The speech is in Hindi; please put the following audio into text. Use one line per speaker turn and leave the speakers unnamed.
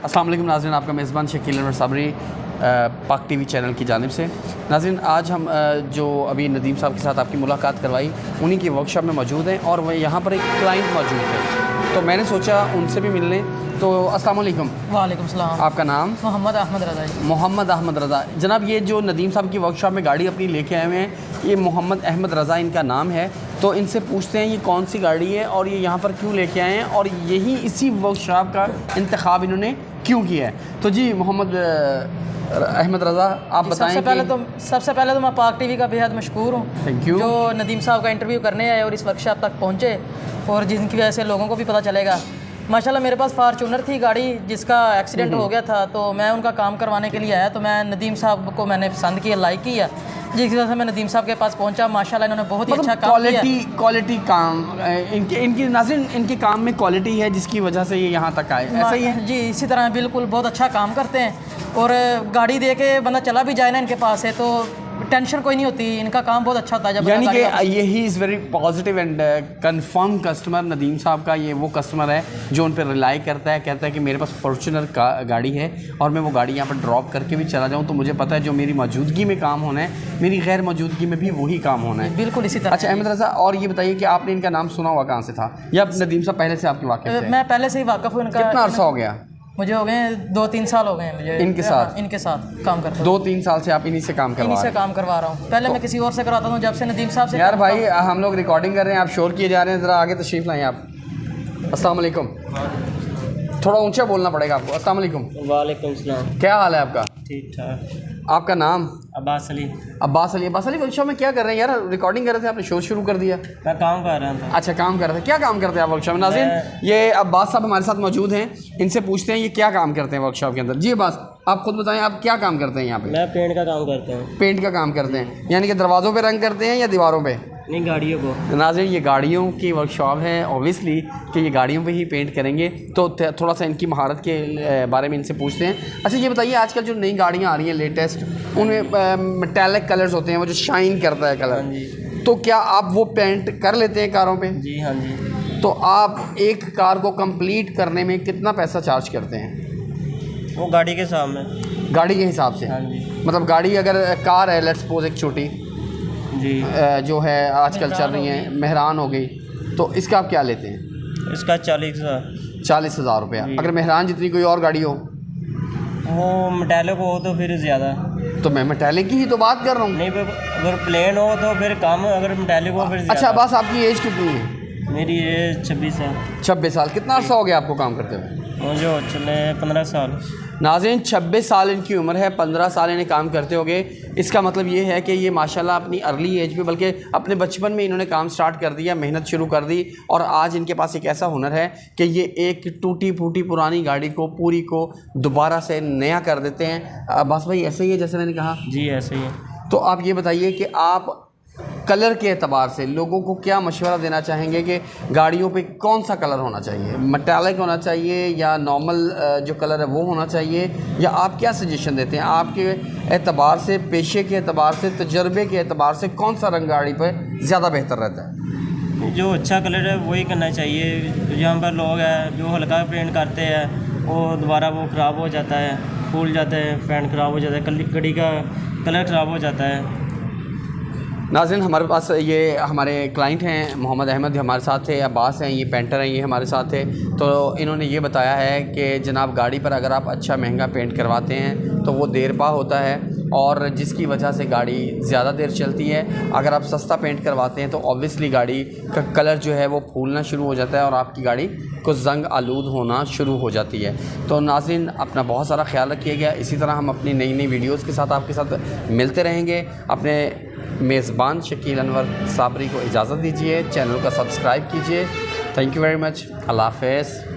अस्सलाम वालेकुम नाज़रीन, आपका मेज़बान शकील अनवर साबरी पाक टीवी चैनल की जानिब से। नाज़रीन, आज हम जो अभी नदीम साहब के साथ आपकी मुलाकात करवाई, उन्हीं की वर्कशॉप में मौजूद हैं और वह यहाँ पर एक क्लाइंट मौजूद है, तो मैंने सोचा उनसे भी मिल लें। तो अस्सलाम वालेकुम।
वालेकुम सलाम।
आपका नाम?
मोहम्मद अहमद रज़ा।
मोहम्मद अहमद रज़ा। जनाब, ये जो नदीम साहब की वर्कशॉप में गाड़ी अपनी लेके आए हुए हैं, ये मोहम्मद अहमद रज़ा इनका नाम है। तो इनसे पूछते हैं ये कौन सी गाड़ी है और ये यहाँ पर क्यों लेके आए हैं और यही इसी वर्कशॉप का इंतखाब इन्होंने क्यों किया है। तो जी मोहम्मद अहमद रज़ा, आप बताएं।
सबसे पहले तो मैं पाक टीवी का बेहद मशकूर हूँ,
थैंक यू,
जो नदीम साहब का इंटरव्यू करने आए और इस वर्कशॉप तक पहुँचे और जिनकी वजह से लोगों को भी पता चलेगा। माशाल्लाह मेरे पास फार्चूनर थी गाड़ी जिसका एक्सीडेंट हो गया था, तो मैं उनका काम करवाने के लिए आया। तो मैं नदीम साहब को मैंने पसंद किया, लाइक किया, जिस वजह से मैं नदीम साहब के पास पहुंचा। माशाल्लाह इन्होंने बहुत ही अच्छा काम किया।
क्वालिटी काम इनकी नाज़रीन, इनके काम में क्वालिटी है जिसकी वजह से ये यहाँ तक आए। ऐसा ही है
जी, इसी तरह बिल्कुल बहुत अच्छा काम करते हैं और गाड़ी दे के बंदा चला भी जाए ना इनके पास है तो टेंशन कोई नहीं होती। इनका काम बहुत अच्छा होता है। जब
यानी कि यही is very positive and confirm customer Nadeem साहब का। ये वो कस्टमर है जो उन पर रिलाई करता है, कहता है कि मेरे पास फॉर्च्यूनर का गाड़ी है और मैं वो गाड़ी यहाँ पर ड्रॉप करके भी चला जाऊँ तो मुझे पता है जो मेरी मौजूदगी में काम होना है, मेरी गैर मौजूदगी में भी वही काम होना है।
बिल्कुल इसी तरह।
अच्छा अहमद रज़ा, और ये बताइए कि आपने इनका नाम सुना हुआ कहाँ से था या नदीम साहब पहले से आपके वाक़िफ़ थे?
मैं पहले से ही वाक़िफ़ हूँ इनका।
कितना अर्सा हो गया?
मुझे हो गए 2-3 साल हो गए हैं मुझे
इनके साथ
काम करते।
2-3 साल से आप इन्हीं से काम करवा रहा
हूँ। पहले मैं किसी और से कराता हूँ, जब से नदीम साहब से।
यार भाई, हम लोग रिकॉर्डिंग कर रहे हैं, आप शोर किए जा रहे हैं, ज़रा आगे तशरीफ़ लाएँ आप। अस्सलाम वालेकुम। थोड़ा ऊंचा बोलना पड़ेगा आपको। अस्सलाम वालेकुम।
वालेकुम सलाम।
क्या हाल है आपका?
ठीक ठाक।
आपका नाम?
अब्बास अली।
अब्बास अली। अब्बास अली, वर्कशॉप में क्या कर रहे हैं यार? रिकॉर्डिंग कर रहे थे, आपने शोर शुरू कर दिया।
मैं काम कर रहा था।
अच्छा, काम कर रहे थे। क्या काम करते हैं आप वर्कशॉप में? नाज़रीन, ये अब्बास साहब हमारे साथ मौजूद हैं, इनसे पूछते हैं ये क्या काम करते हैं वर्कशॉप के अंदर। जी अब्बास, आप खुद बताएं, आप क्या काम करते हैं यहाँ पे?
मैं पेंट का काम करता हूँ।
पेंट का काम करते हैं, यानी कि दरवाज़ों पे रंग करते हैं या दीवारों पे?
नहीं, गाड़ियों को।
नाज़रीन, ये गाड़ियों की वर्कशॉप है, ऑब्वियसली कि ये गाड़ियों पे ही पेंट करेंगे। तो थोड़ा सा इनकी महारत के बारे में इनसे पूछते हैं। अच्छा ये बताइए, आजकल जो नई गाड़ियाँ आ रही हैं लेटेस्ट, उनमें मेटालिक कलर्स होते हैं, वो जो शाइन करता है कलर, तो क्या आप वो पेंट कर लेते हैं कारों पे?
जी हाँ जी।
तो आप एक कार को कंप्लीट करने में कितना पैसा चार्ज करते हैं?
वो गाड़ी के सामने।
गाड़ी के हिसाब से?
हाँ जी।
मतलब गाड़ी अगर कार है, लेट्स सपोज एक छोटी
जी
जो है आजकल चल रही है, मेहरान हो गई, तो इसका आप क्या लेते हैं?
इसका 40,000।
40,000 रुपया। अगर मेहरान जितनी कोई और गाड़ी हो?
वो मेटालिक हो तो फिर ज़्यादा।
तो मैं मेटालिक की ही तो बात कर रहा हूँ।
नहीं, अगर प्लेन हो तो फिर कम, अगर मेटालिक हो फिर ज़्यादा।
अच्छा बस, आपकी एज कितनी है?
मेरी एज 26 साल।
26 साल। कितना अर्सा हो गया आपको काम करते हुए?
मुझे चले 15 साल।
नाज़रीन, 26 साल इनकी उम्र है, 15 साल इन्हें काम करते हो गए। इसका मतलब ये है कि ये माशाल्लाह अपनी अर्ली एज पे, बल्कि अपने बचपन में इन्होंने काम स्टार्ट कर दिया, मेहनत शुरू कर दी और आज इनके पास एक ऐसा हुनर है कि ये एक टूटी फूटी पुरानी गाड़ी को पूरी को दोबारा से नया कर देते हैं। बस भाई ऐसे ही है जैसे मैंने कहा?
जी ऐसे ही है।
तो आप ये बताइए कि आप कलर के एतबार से लोगों को क्या मशवरा देना चाहेंगे कि गाड़ियों पे कौन सा कलर होना चाहिए? मेटालिक होना चाहिए या नॉर्मल जो कलर है वो होना चाहिए, या आप क्या सजेशन देते हैं आपके एतबार से, पेशे के एतबार से, तजर्बे के एतबार से, कौन सा रंग गाड़ी पर ज़्यादा बेहतर रहता है?
जो अच्छा कलर है वही करना चाहिए। जहाँ पर लोग हैं जो हल्का पेंट करते हैं वो दोबारा वो ख़राब हो जाता है, फूल जाता है, पेंट ख़राब हो जाता है, गाड़ी का कलर ख़राब हो जाता है।
नाज़रीन, हमारे पास ये हमारे क्लाइंट हैं मोहम्मद अहमद, हमारे साथ थे। अब्बास हैं, ये पेंटर हैं, ये हमारे साथ थे। तो इन्होंने ये बताया है कि जनाब गाड़ी पर अगर आप अच्छा महंगा पेंट करवाते हैं तो वो देर पा होता है और जिसकी वजह से गाड़ी ज़्यादा देर चलती है। अगर आप सस्ता पेंट करवाते हैं तो ऑब्वियसली गाड़ी का कलर जो है वो फूलना शुरू हो जाता है और आपकी गाड़ी को जंग आलूद होना शुरू हो जाती है। तो नाज़रीन, अपना बहुत सारा ख्याल रखिएगा। इसी तरह हम अपनी नई नई वीडियोज़ के साथ आपके साथ मिलते रहेंगे। अपने मेज़बान शकील अनवर साबरी को इजाज़त दीजिए, चैनल का सब्सक्राइब कीजिए। Thank you very much. अल्लाह हाफ़िज़।